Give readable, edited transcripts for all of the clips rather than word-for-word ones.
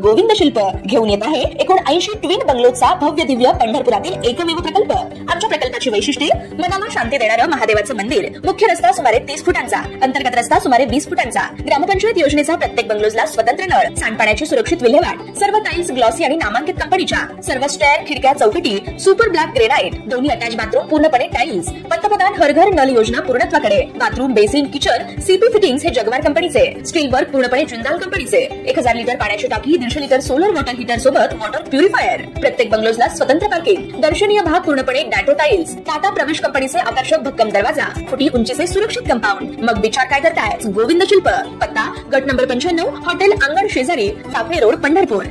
गोविंद शिल्प घेऊन येत आहे 79 ट्विन बंगलोचा भव्य दिव्य पंढरपुरातील एकमेव प्रकल्प। आमच्या प्रकल्पाची वैशिष्ट्ये मनाला शांती देणारं महादेवाचं मंदिर, मुख्य रस्ता सुमारे 30 फुटांचा, अंतर्गत रस्ता सुमारे 20 फुटांचा, ग्रामपंचायत योजनेचा प्रत्येक बंगलोजला स्वतंत्र नळ, सांडपाण्याची सुरक्षित विल्हेवाट, सर्व टाइल्स ग्लॉसी आणि नामांकित कंपनीच्या, सर्व स्टेअर, खिडक्या, चौकटी सुपर ब्लॅक ग्रेनाइट, दोन्ही अटॅच बाथरूम पूर्णपणे टाइल्स, पंतप्रधान हर घर नल योजना पूर्णत्वाकडे, bathroom, basin, kitchen CP fittings हे जगवार कंपनीचे, स्टील वर्क पूर्णपणे जिंदाल कंपनीचे, 1000 लिटर पाण्याची टाकी, 150 लिटर सोलर वॉटर हीटर सोबत वॉटर प्युरिफायर, प्रत्येक बंगलोजला स्वतंत्र पार्किंग, दर्शनीय भाग पूर्णपणे डॅटो टाइल्स, टाटा प्रवेश कंपनीचे आकर्षक भक्कम दरवाजा, फुटी उंचीचे सुरक्षित कंपाऊंड। मग विचार काय करताय? गोविंद शिल्प, पत्ता गट नंबर 95, हॉटेल अंगण शेजारी, साखरे रोड, पंढरपूर।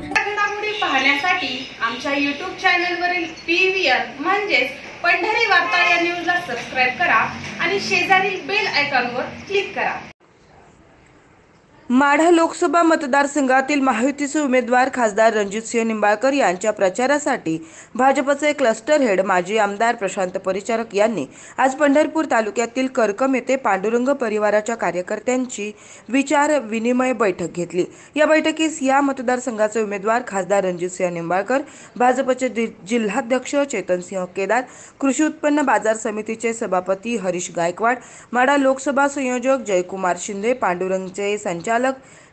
पाहण्यासाठी आमच्या YouTube चॅनलवरील PVR म्हणजेच पंढरी वार्ता या न्यूजला सबस्क्राइब करा आणि शेजारील बेल आयकॉनवर क्लिक करा। माढा लोकसभा मतदारसंघातील महायुतीचे उमेदवार खासदार रणजितसिंह निंबाळकर यांच्या प्रचारासाठी भाजपचे क्लस्टर हेड माजी आमदार प्रशांत परिचारक यांनी आज पंढरपूर तालुक्यातील करकम येथे पांडुरंग परिवाराच्या कार्यकर्त्यांची विचार विनिमय बैठक घेतली। या बैठकीस या मतदारसंघाचे उमेदवार खासदार रणजितसिंह निंबाळकर, भाजपचे जिल्हाध्यक्ष चेतनसिंह केदार, कृषी उत्पन्न बाजार समितीचे सभापती हरीश गायकवाड, माढा लोकसभा संयोजक जयकुमार शिंदे, पांडुरंगचे संचालक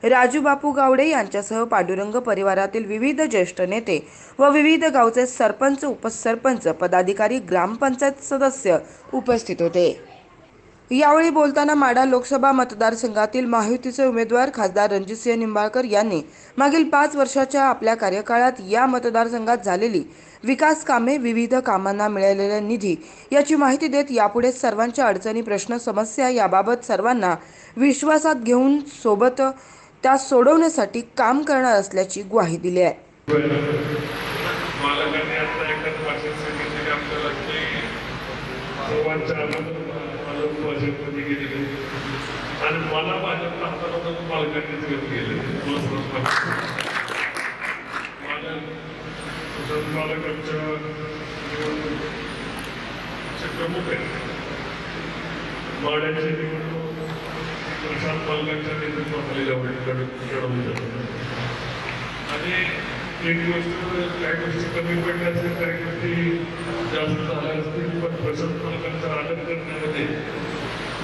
राजू बापू गावडे यांच्यासह पांडुरंग परिवारातील विविध ज्येष्ठ नेते व विविध गावचे सरपंच, उपसरपंच, पदाधिकारी, ग्रामपंचायत सदस्य उपस्थित होते। यावेळी बोलताना माढा लोकसभा मतदारसंघातील महायुतीचे उमेदवार खासदार रणजितसिंह निंबाळकर यांनी मागील 5 वर्षाच्या आपल्या कार्यकाळात या मतदारसंघात झालेली विकास कामे, विविध कामांना मिळालेला निधी याची माहिती देत यापुढे सर्वांच्या अडचणी, प्रश्न, समस्या याबाबत सर्वांना विश्वासात घेऊन सोबत त्या सोडवण्यासाठी काम करणार असल्याची ग्वाही दिली आहे। प्रशांत पालकांच्या नेतृत्वाखाली लढवली जाते आणि एक गोष्ट काही गोष्टी कमी पडल्या असतील, काही गोष्टी जास्त झाल्या असतील, पण प्रशांत पालकांचा आदर करण्यामध्ये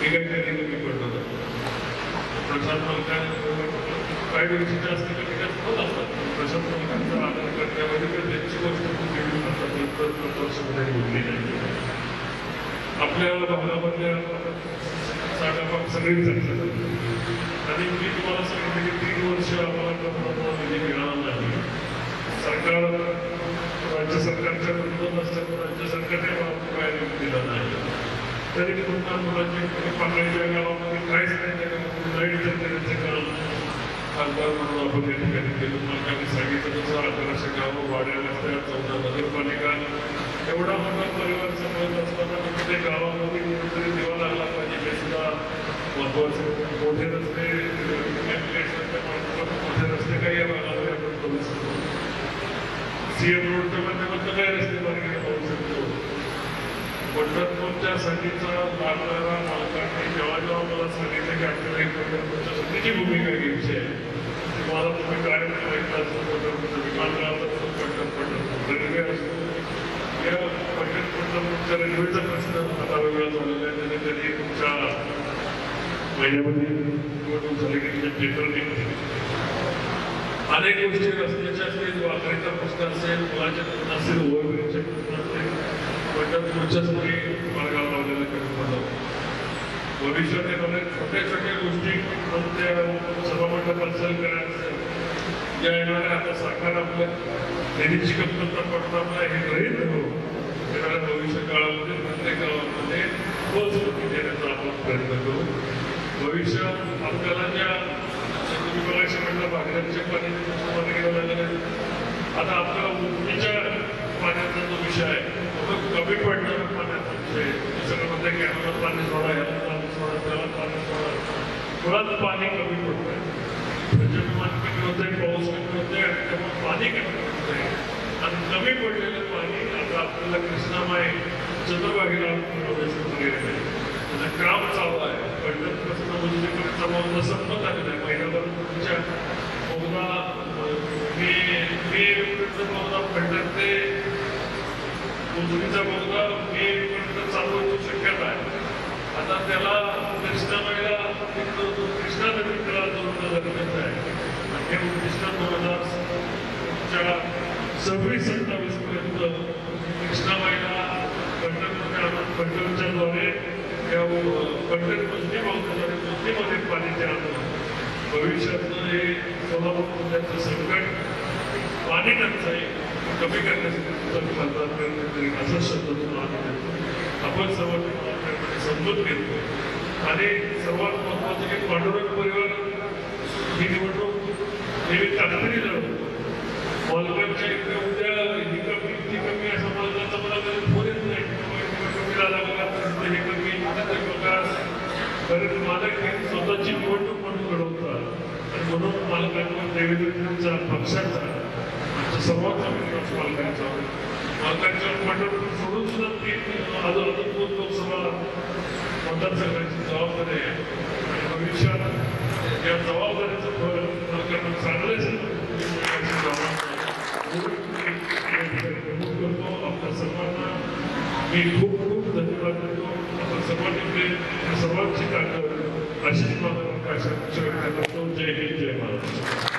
मी काही कमी पडलं जातं। प्रशांत पालकांना काही गोष्टी जास्त कमी जास्त होत असतात, प्रशांत पालकांचा आदर करण्यामध्ये त्यांची गोष्ट होती नाही। आपल्या भागामधल्या सगळी आणि मी तुम्हाला सांगितलं की 3 वर्ष आम्हाला निधी मिळाला नाही। सरकार राज्य सरकारच्या विरोधात असल्यामुळे राज्य सरकारने दिला नाही, तरी पुन्हा मुलांची पांढऱ्याच्या गावामध्ये काहीच नाही, लाईट जनतेचं काम खासदार म्हणून आपण या ठिकाणी केलं। मालकांनी सांगितलं तसं 1100 गावं वाड्याला 14 नगरपालिका एवढा मोठा परिवार सांभाळत असताना कुठे गावामध्ये कुठेतरी दिवा लागला पाहिजे हे सुद्धा महत्वाचं। मोठे रस्ते मोठे रस्ते काही या भागामध्ये आपण करू शकतो। CM रोडच्या माध्यमातून काही रस्ते मार्गे पाहू शकतो। पंढरपूरच्या संधीचा लागणारा मालकांनी जेव्हा मला सांगितलं की आपल्याला एक पंढरपूरच्या संधीची भूमिका घ्यायची आहे, तुम्हाला तुम्ही काय ऐकलं असतो, पंढरपूरचं विमानतळ असतो, पंढरपूर रेल्वे असतो, या पंढरपूरच्या रेल्वेचा प्रश्न आता वेगळा झालेला आहे। त्याने कधी तुमच्या महिन्यामध्ये निवडणूक झाली की तिच्या पेपर निघते, अनेक गोष्टी रस्त्याच्या असतील, वाकरीचा प्रश्न असेल, मुलाच्या प्रश्न असेल, ओव्हरब्रिजचे प्रश्न असेल, पंढरपूरच्या सगळी मार्गावर लावलेला कमी पडला। भविष्यात अनेक छोट्या छोट्या गोष्टी त्या सभामंडपात सहल करायचं ज्या येणाऱ्या आता सरकार आपल्या निधीची कमतरता पडता आपल्या हे गृहीत धरून येणाऱ्या भविष्य काळामध्ये प्रत्येक गावामध्ये पोहोचवून देण्याचा आपण प्रयत्न करू। भविष्य आपल्याला ज्या तुम्ही बघायचं म्हटलं भागऱ्यांच्या पाणी गेलेलं आता आपल्याला उंचीच्या पाण्याचा जो विषय आहे तो कमी पडणारा पाण्याचा विषय, सगळं म्हणते की आम्हाला पाणी सोडा, ह्याला पाणी सोडा, त्याला पाणी सोडा, मुळात पाणी कमी पडतंय, जलमान कमी होतंय, पाऊस कमी होतोय आणि त्यामुळे पाणी कमी पडतंय आणि कमी पडलेलं पाणी आता आपल्याला कृष्णामाई चंद्रभागेला त्याचं काम चालू आहे। पंढरपूरचा म्हणजे संपत आलेला आहे, महिन्याभर तुमच्या बहुधा मी मे बोगदा पंढर ते उजनीचा बोगदा मे पर्यंत चालू होण्याची शक्यता आहे. आता त्याला कृष्णामाईला कृष्णा नदी त्याला जोडलं गरजेचं आहे. हे उद्दिष्ट 2026-27 पर्यंत कृष्णामाईला पंढरपूरच्या द्वारे पंढरपूरची मुस्लिममध्ये पाणी ते आणलं. भविष्यातलं हे सोलापूर जिल्ह्याचं संकट पाणी टंचाई कमी करण्यासाठी खासदार प्रयत्न करेल असं शब्द आपण सर्वांनी समजून घेतो. आणि सर्वात महत्वाचं की पांडुरंग परिवार ही निवडणूक नेहमी ताकदीने लढवतो. मालकांच्या इकडे उद्या ही कमी ती कमी असं मालकाचा मला कधी फोन येत नाही. कमीला लागला हे कमी बघा. कारण मालक हे स्वतःची निवडणूक म्हणून लढवतात आणि म्हणून मालकांवर देवेंद्रजींचा पक्षाचा आमचा सर्वांचा विश्वास मालकांचा. मालकांच्या पंढरपूर सोडून सुद्धा अजून 2 लोकसभा मतदारसंघाची जबाबदारी आहे. आणि भविष्यात या जबाबदारीचं फळ मालकांना चांगलेच करतो. आपल्या सर्वांना मी खूप खूप धन्यवाद देतो. आपण सर्वांनी सर्वांची ताकद अशीच मला आशा व्यक्त करतो. जय हिंद, जय महाराष्ट्र.